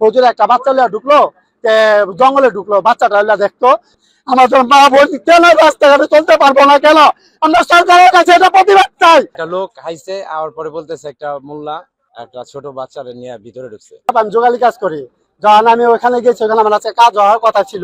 হুজুর একটা বাচ্চা লিয়া ঢুকলো, জঙ্গলে ঢুকলো, বাচ্চাটা লিয়া দেখতো। আমাদের মা বোন কেন রাস্তাঘাটে চলতে পারবো না, কেন আমরা সরকারের কাছে এটা প্রতিবাদ চাই। একটা লোক হাইছে আর পরে বলতেছে একটা মোল্লা একটা ছোট বাচ্চারে নিয়ে ভিতরে ঢুকছে। আমি যোগালি কাজ করি, যখন আমি ওখানে গেছি ওখানে আমার কাছে কাজ হওয়ার কথা ছিল,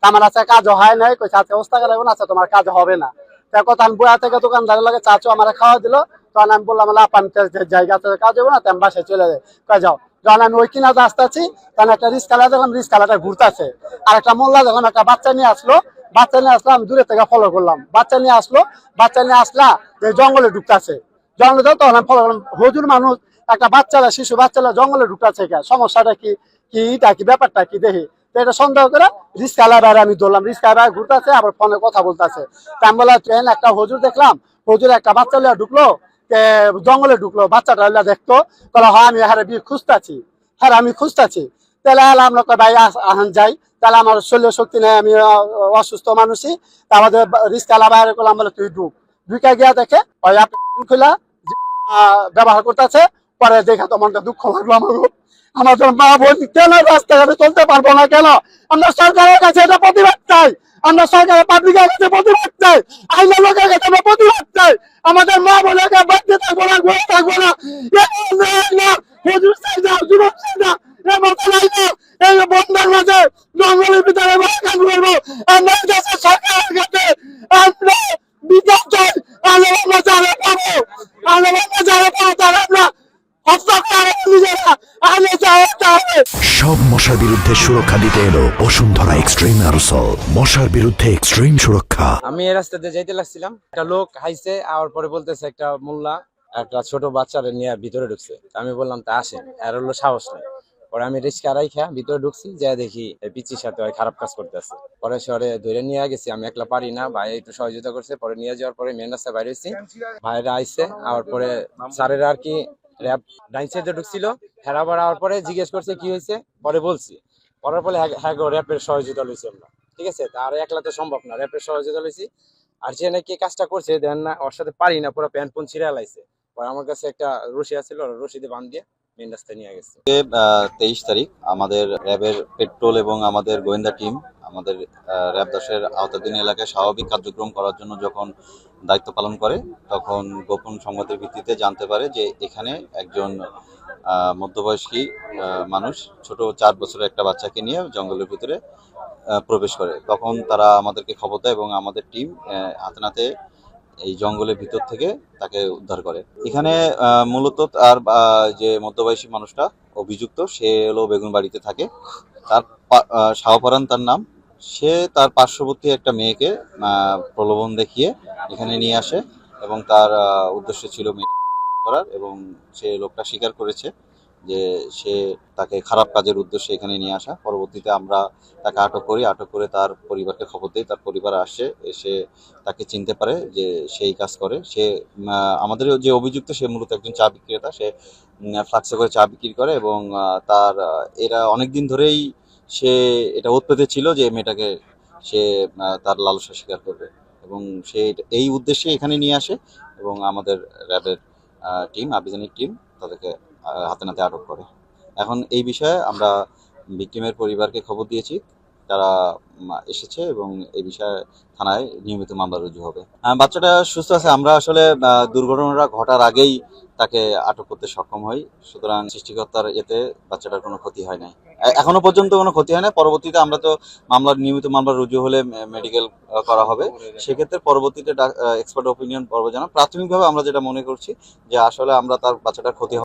আমার কাছে কাজ হয় নাই, কইছে আজকে অবস্থা লাগবে না, আচ্ছা তোমার কাজ হবে না। তার কথা আমি বয়া থেকে দোকানদারের লাগে চাচু আমার খাওয়া দিল, তখন আমি বললাম আপনি জায়গা কাজ হবে না, আমি বাসায় চলে যাই, কয়ে যাও। যখন আমি ওই কিনা আসতে আছি তখন একটা রিস্কালা দেখলাম, রিস্কালাটা ঘুরতেছে, আর একটা মোল্লা যখন একটা বাচ্চা নিয়ে আসলো, বাচ্চা নিয়ে আসলো, আমি দূরে থেকে ফলো করলাম, বাচ্চা নিয়ে আসলো, বাচ্চা নিয়ে আসলা যে জঙ্গলে ঢুকতেছে, জঙ্গলে যাও, তখন আমি ফলো করলাম। হুজুর মানুষ একটা বাচ্চারা, শিশু বাচ্চারা জঙ্গলে ঢুকতেছে, সমস্যাটা কি, এটা কি ব্যাপারটা কি দেখি। এটা সন্দেহ করে রিস্কালা বাইরে আমি ধরলাম, রিস্কা বাইরে ঘুরতেছে, আবার ফোনে কথা বলতেছে। আমি বললাম ট্রেন একটা হুজুর দেখলাম, হুজুর একটা বাচ্চা লিয়া ঢুকলো, জঙ্গলে ঢুকলো, বাচ্চাটা লিয়া দেখতো, বলে হ্যাঁ আমি হ্যাঁ খুঁজতেছি, হ্যাঁ আমি খুঁজতেছি। তাহলে আমরা ভাই আহান যাই, তাহলে আমার শরীর শক্তি নেই, আমি অসুস্থ মানুষই। আমাদের রিস্কালা বাইরে করলাম, বলে তুই ঢুকে গিয়া দেখে ওই খোলা ব্যবহার করতেছে। পরে দেখা তো মনটা দুঃখ লাগলো আমাদের মা বোন কেন রাস্তাঘাটে চলতে পারবো না, কেন আমরা সরকারের কাছে এটা প্রতিবাদ চাই। আমরা সরকারের পাবলিকের কাছে প্রতিবাদ চাই, আইনের লোকের কাছে আমরা প্রতিবাদ চাই। আমাদের মা বোনকে বাড়তে থাকবো না, ঘুরে থাকবো না, হুজুর চাই না, যুবক চাই না, এই বন্ধার মাঝে জঙ্গলের ভিতরে কাজ করবো। আমরা সরকারের কাছে আমরা বিচার চাই, আমরা যারা পাবো, আমরা যারা পাবো তারা আমরা সব মশার বিরুদ্ধে সুরক্ষা দিতে এলো বসুন্ধরা এক্সট্রিম অ্যারোসল, মশার বিরুদ্ধে এক্সট্রিম সুরক্ষা। আমি এই রাস্তাতে যাইতে লাগছিলাম, একটা লোক হাইছে আর পরে বলতেছে একটা মোল্লা একটা ছোট বাচ্চারে নিয়ে ভিতরে ঢুকছে। আমি বললাম তা আসেন, আর হলো সাহস নাই। পরে আমি রিস্কা রাইখা ভিতরে ঢুকছি, যা দেখি পিচির সাথে ওই খারাপ কাজ করতেছে। পরে শহরে ধরে নিয়ে গেছি, আমি একলা পারি না, ভাই একটু সহযোগিতা করছে। পরে নিয়ে যাওয়ার পরে মেন রাস্তায় বাইরে হয়েছি, ভাইরা আইসে আর পরে স্যারেরা আর কি র্যাব ডাইন সাইডে ঢুকছিল, হেরাবার আওয়ার পরে জিজ্ঞেস করছে কি হয়েছে, পরে বলছি। পরের পরে হ্যাঁ র্যাপের সহযোগিতা লইছি আমরা, ঠিক আছে। তার একলা তো সম্ভব না, র্যাপের সহযোগিতা লইছি। আর যে নাকি কাজটা করছে দেন না, ওর সাথে পারি না, পুরো প্যান্ট পুন ছিঁড়ে লাইছে। পরে আমার কাছে একটা রশি আছিল, রশি দিয়ে বাঁধ দিয়ে মেন রাস্তায় নিয়ে গেছে। 23 তারিখ আমাদের র্যাবের পেট্রোল এবং আমাদের গোয়েন্দা টিম আমাদের র্যাব 10-এর আওতাধীন এলাকায় স্বাভাবিক কার্যক্রম করার জন্য যখন দায়িত্ব পালন করে, তখন গোপন সংবাদের ভিত্তিতে জানতে পারে যে এখানে একজন মধ্যবয়স্ক মানুষ ছোট 4 বছরের একটা বাচ্চাকে নিয়ে জঙ্গলের ভিতরে প্রবেশ করে। তখন তারা আমাদেরকে খবর দেয় এবং আমাদের টিম হাতে নাতে এই জঙ্গলের ভিতর থেকে তাকে উদ্ধার করে। এখানে মূলত তার যে মধ্যবয়সী মানুষটা অভিযুক্ত, সে হলো বেগুনবাড়িতে থাকে, তার শাহপরান তার নাম। সে তার পার্শ্ববর্তী একটা মেয়েকে প্রলোভন দেখিয়ে এখানে নিয়ে আসে এবং তার উদ্দেশ্য ছিল মেয়ে করার, এবং সে লোকটা স্বীকার করেছে যে সে তাকে খারাপ কাজের উদ্দেশ্যে এখানে নিয়ে আসা। পরবর্তীতে আমরা তাকে আটক করি, আটক করে তার পরিবারকে খবর দিই, তার পরিবার আসে, এসে তাকে চিনতে পারে যে সেই কাজ করে। সে আমাদের যে অভিযুক্ত, সে মূলত একজন চা বিক্রেতা, সে ফ্লাক্সে করে চা বিক্রি করে এবং তার এরা অনেকদিন ধরেই সে এটা ওত পেতে ছিল যে মেয়েটাকে সে তার লালসা স্বীকার করবে, এবং সে এই উদ্দেশ্যে এখানে নিয়ে আসে এবং আমাদের র্যাবের টিম, আভিযানিক টিম তাদেরকে হাতে নাতে আটক করে। এখন এই বিষয়ে আমরা ভিকটিমের পরিবারকে খবর দিয়েছি, তারা এসেছে এবং এই বিষয়ে থানায় নিয়মিত মামলা রুজু হবে। বাচ্চাটা সুস্থ আছে। আমরা আসলে দুর্ঘটনাটা ঘটার আগেই তাকে আটক করতে সক্ষম হই, সুতরাং সৃষ্টিকর্তার এতে বাচ্চাটার কোনো ক্ষতি হয় নাই, এখনো পর্যন্ত কোনো ক্ষতি হয় না। পরবর্তীতে আমরা তো নিয়মিত মামলা রুজু হলে মেডিকেল করা হবে, সেক্ষেত্রে পরবর্তীতে এক্সপার্ট ওপিনিয়ন পর্ব জানা। প্রাথমিকভাবে আমরা যেটা মনে করছি যে আসলে আমরা তার বাচ্চাটার ক্ষতি